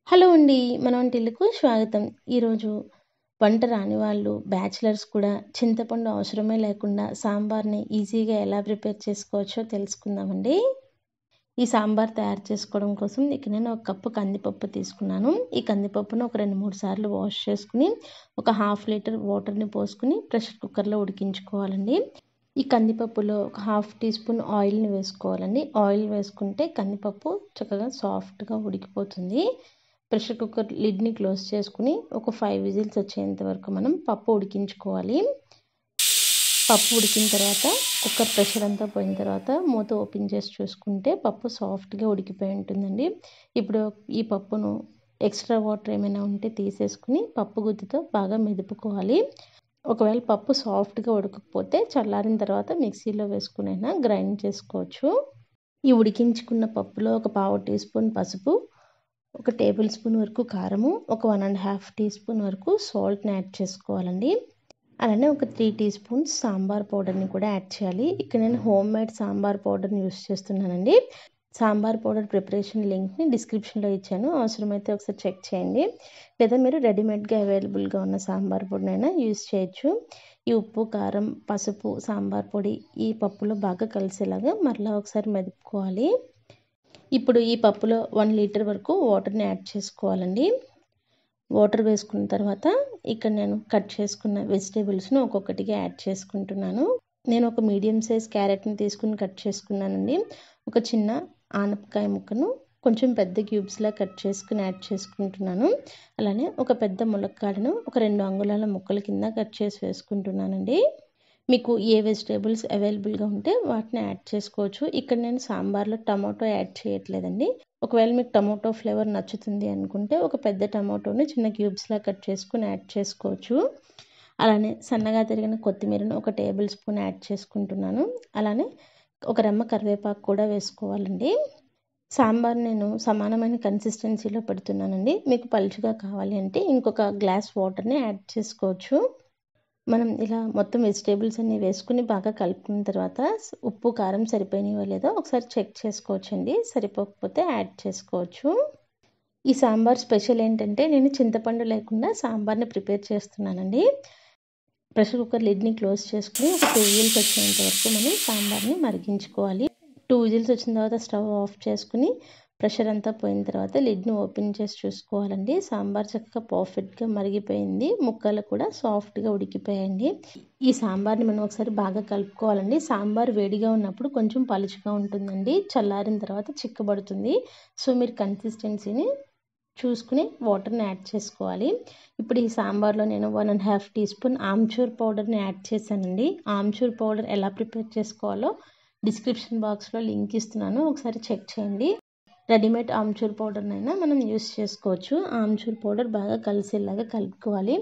Hello అండి. మన వంటిల్లుకు స్వాగతం. ఈరోజు వంట రాని వాళ్ళు, బ్యాచిలర్స్ కూడా చింతపండు అవసరమే లేకుండా సాంబార్‌ని ఈజీగా ఎలా ప్రిపేర్ చేసుకోవచ్చో తెలుసుకుందామండి. ఈ సాంబార్ తయారు చేసుకోవడం కోసం ఇక్కడ నేను ఒక కప్పు కందిపప్పు తీసుకున్నాను. ఈ కందిపప్పును ఒక 2, 3 సార్లు వాష్ చేసుకొని, ఒక హాఫ్ లీటర్ వాటర్‌ని పోసుకొని ప్రెషర్ కుక్కర్‌లో ఉడికించుకోవాలండి. ఈ కందిపప్పులో ఒక హాఫ్ టీ స్పూన్ ఆయిల్‌ని వేసుకోవాలండి. ఆయిల్ వేసుకుంటే కందిపప్పు చక్కగా సాఫ్ట్‌గా ఉడికిపోతుంది. ప్రెషర్ కుక్కర్ లిడ్ని క్లోజ్ చేసుకుని ఒక 5 విజిల్స్ వచ్చేంత వరకు మనం పప్పు ఉడికించుకోవాలి. పప్పు ఉడికిన తర్వాత కుక్కర్ ప్రెషర్ అంతా పోయిన తర్వాత మూత ఓపెన్ చేసి చూసుకుంటే పప్పు సాఫ్ట్గా ఉడికిపోయి ఉంటుందండి. ఇప్పుడు ఈ పప్పును ఎక్స్ట్రా వాటర్ ఏమైనా ఉంటే తీసేసుకుని పప్పు గుత్తితో బాగా మెదుపుకోవాలి. ఒకవేళ పప్పు సాఫ్ట్గా ఉడకకపోతే చల్లారిన తర్వాత మిక్సీలో వేసుకునైనా గ్రైండ్ చేసుకోవచ్చు. ఈ ఉడికించుకున్న పప్పులో ఒక పావు టీ స్పూన్ పసుపు, ఒక టేబుల్ స్పూన్ వరకు కారము, ఒక 1.5 టీ స్పూన్ వరకు సాల్ట్ని యాడ్ చేసుకోవాలండి. అలానే ఒక 3 టీ స్పూన్స్ సాంబార్ పౌడర్ని కూడా యాడ్ చేయాలి. ఇక్కడ నేను హోమ్ మేడ్ సాంబార్ పౌడర్ని యూస్ చేస్తున్నానండి. సాంబార్ పౌడర్ ప్రిపరేషన్ లింక్ని డిస్క్రిప్షన్లో ఇచ్చాను, అవసరమైతే ఒకసారి చెక్ చేయండి. లేదా మీరు రెడీమేడ్గా అవైలబుల్గా ఉన్న సాంబార్ పొడినైనా యూస్ చేయొచ్చు. ఈ ఉప్పు, కారం, పసుపు, సాంబార్ పొడి ఈ పప్పులో బాగా కలిసేలాగా మరలా ఒకసారి మెదుపుకోవాలి. ఇప్పుడు ఈ పప్పులో 1 లీటర్ వరకు వాటర్ని యాడ్ చేసుకోవాలండి. వాటర్ వేసుకున్న తర్వాత ఇక్కడ నేను కట్ చేసుకున్న వెజిటేబుల్స్ను ఒక్కొక్కటిగా యాడ్ చేసుకుంటున్నాను. నేను ఒక మీడియం సైజ్ క్యారెట్ని తీసుకుని కట్ చేసుకున్నానండి. ఒక చిన్న ఆనపకాయ ముక్కను కొంచెం పెద్ద క్యూబ్స్లా కట్ చేసుకుని యాడ్ చేసుకుంటున్నాను. అలానే ఒక పెద్ద ములక్కాడను ఒక 2 అంగుళాల ముక్కల కింద కట్ చేసి వేసుకుంటున్నానండి. మీకు ఏ వెజిటేబుల్స్ అవైలబుల్గా ఉంటే వాటిని యాడ్ చేసుకోవచ్చు. ఇక్కడ నేను సాంబార్లో టమాటో యాడ్ చేయట్లేదండి. ఒకవేళ మీకు టమాటో ఫ్లేవర్ నచ్చుతుంది అనుకుంటే ఒక పెద్ద టమాటోని చిన్న క్యూబ్స్లా కట్ చేసుకుని యాడ్ చేసుకోవచ్చు. అలానే సన్నగా తరిగిన కొత్తిమీరను ఒక టేబుల్ స్పూన్ యాడ్ చేసుకుంటున్నాను. అలానే ఒక రెమ్మ కరివేపాకు కూడా వేసుకోవాలండి. సాంబార్ నేను సమానమైన కన్సిస్టెన్సీలో పెడుతున్నానండి. మీకు పలుచగా కావాలి అంటే ఇంకొక గ్లాస్ వాటర్ని యాడ్ చేసుకోవచ్చు. మనం ఇలా మొత్తం వెజిటేబుల్స్ అన్నీ వేసుకుని బాగా కలుపుకున్న తర్వాత ఉప్పు, కారం సరిపోయినాయో లేదో ఒకసారి చెక్ చేసుకోవచ్చండి. సరిపోకపోతే యాడ్ చేసుకోవచ్చు. ఈ సాంబార్ స్పెషల్ ఏంటంటే నేను చింతపండు లేకుండా సాంబార్ని ప్రిపేర్ చేస్తున్నానండి. ప్రెషర్ కుక్కర్ లిడ్ని క్లోజ్ చేసుకుని ఒక 2 విజిల్స్ వచ్చేంత వరకు మనం సాంబార్ని మరిగించుకోవాలి. 2 విజిల్స్ వచ్చిన తర్వాత స్టవ్ ఆఫ్ చేసుకుని ప్రెషర్ అంతా పోయిన తర్వాత లిడ్ని ఓపెన్ చేసి చూసుకోవాలండి. సాంబార్ చక్కగా పర్ఫెక్ట్గా మరిగిపోయింది. ముక్కలు కూడా సాఫ్ట్గా ఉడికిపోయాయండి. ఈ సాంబార్ని మనం ఒకసారి బాగా కలుపుకోవాలండి. సాంబార్ వేడిగా ఉన్నప్పుడు కొంచెం పలుచగా ఉంటుందండి. చల్లారిన తర్వాత చిక్కబడుతుంది. సో మీరు కన్సిస్టెన్సీని చూసుకుని వాటర్ని యాడ్ చేసుకోవాలి. ఇప్పుడు ఈ సాంబార్లో నేను 1.5 టీ స్పూన్ ఆమ్చూర్ పౌడర్ని యాడ్ చేశానండి. ఆమ్చూర్ పౌడర్ ఎలా ప్రిపేర్ చేసుకోవాలో డిస్క్రిప్షన్ బాక్స్లో లింక్ ఇస్తున్నాను, ఒకసారి చెక్ చేయండి. రెడీమేడ్ ఆమ్చూర్ పౌడర్నైనా మనం యూస్ చేసుకోవచ్చు. ఆమ్చూర్ పౌడర్ బాగా కలిసేలాగా కలుపుకోవాలి.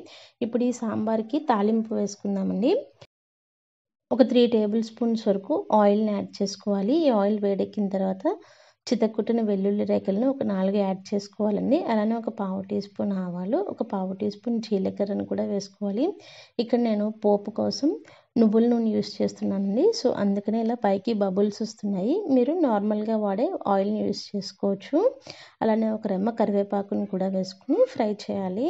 ఇప్పుడు ఈ సాంబార్కి తాలింపు వేసుకుందామండి. ఒక 3 టేబుల్ స్పూన్స్ వరకు ఆయిల్ని యాడ్ చేసుకోవాలి. ఈ ఆయిల్ వేడెక్కిన తర్వాత చితక్కుట్టిన వెల్లుల్లి రేకలను ఒక 4 యాడ్ చేసుకోవాలండి. అలానే ఒక పావు టీ స్పూన్ ఆవాలు, ఒక పావు టీ స్పూన్ జీలకర్రను కూడా వేసుకోవాలి. ఇక్కడ నేను పోపు కోసం నువ్వుల నూనె యూస్ చేస్తున్నానండి. సో అందుకనే ఇలా పైకి బబుల్స్ వస్తున్నాయి. మీరు నార్మల్గా వాడే ఆయిల్ని యూస్ చేసుకోవచ్చు. అలానే ఒక రెమ్మ కరివేపాకుని కూడా వేసుకుని ఫ్రై చేయాలి.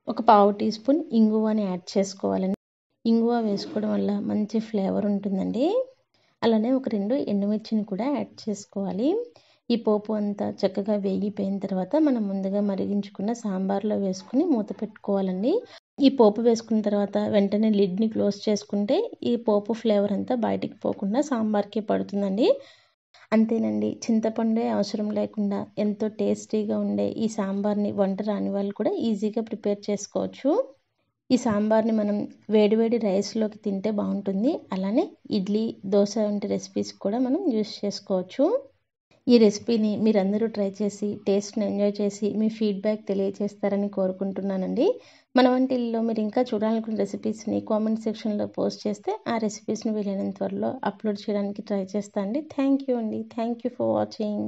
ఒక పావు టీ స్పూన్ ఇంగువని యాడ్ చేసుకోవాలండి. ఇంగువ వేసుకోవడం వల్ల మంచి ఫ్లేవర్ ఉంటుందండి. అలానే ఒక 2 ఎండుమిర్చిని కూడా యాడ్ చేసుకోవాలి. ఈ పోపు అంతా చక్కగా వేగిపోయిన తర్వాత మనం ముందుగా మరిగించుకున్న సాంబార్లో వేసుకుని మూత పెట్టుకోవాలండి. ఈ పోపు వేసుకున్న తర్వాత వెంటనే లిడ్ని క్లోజ్ చేసుకుంటే ఈ పోపు ఫ్లేవర్ అంతా బయటికి పోకుండా సాంబార్కి పడుతుందండి. అంతేనండి, చింతపండే అవసరం లేకుండా ఎంతో టేస్టీగా ఉండే ఈ సాంబార్ని వంట రాని వాళ్ళు కూడా ఈజీగా ప్రిపేర్ చేసుకోవచ్చు. ఈ సాంబార్ని మనం వేడివేడి రైస్లోకి తింటే బాగుంటుంది. అలానే ఇడ్లీ, దోశ వంటి రెసిపీస్ కూడా మనం యూస్ చేసుకోవచ్చు. ఈ రెసిపీని మీరందరూ ట్రై చేసి టేస్ట్ని ఎంజాయ్ చేసి మీ ఫీడ్బ్యాక్ తెలియజేస్తారని కోరుకుంటున్నానండి. మన వంటిల్లో మీరు ఇంకా చూడాలనుకున్న రెసిపీస్ని కామెంట్ సెక్షన్లో పోస్ట్ చేస్తే ఆ రెసిపీస్ని వీలైనంత త్వరలో అప్లోడ్ చేయడానికి ట్రై చేస్తాను అండి. థ్యాంక్ యూ అండి. Thank you for watching.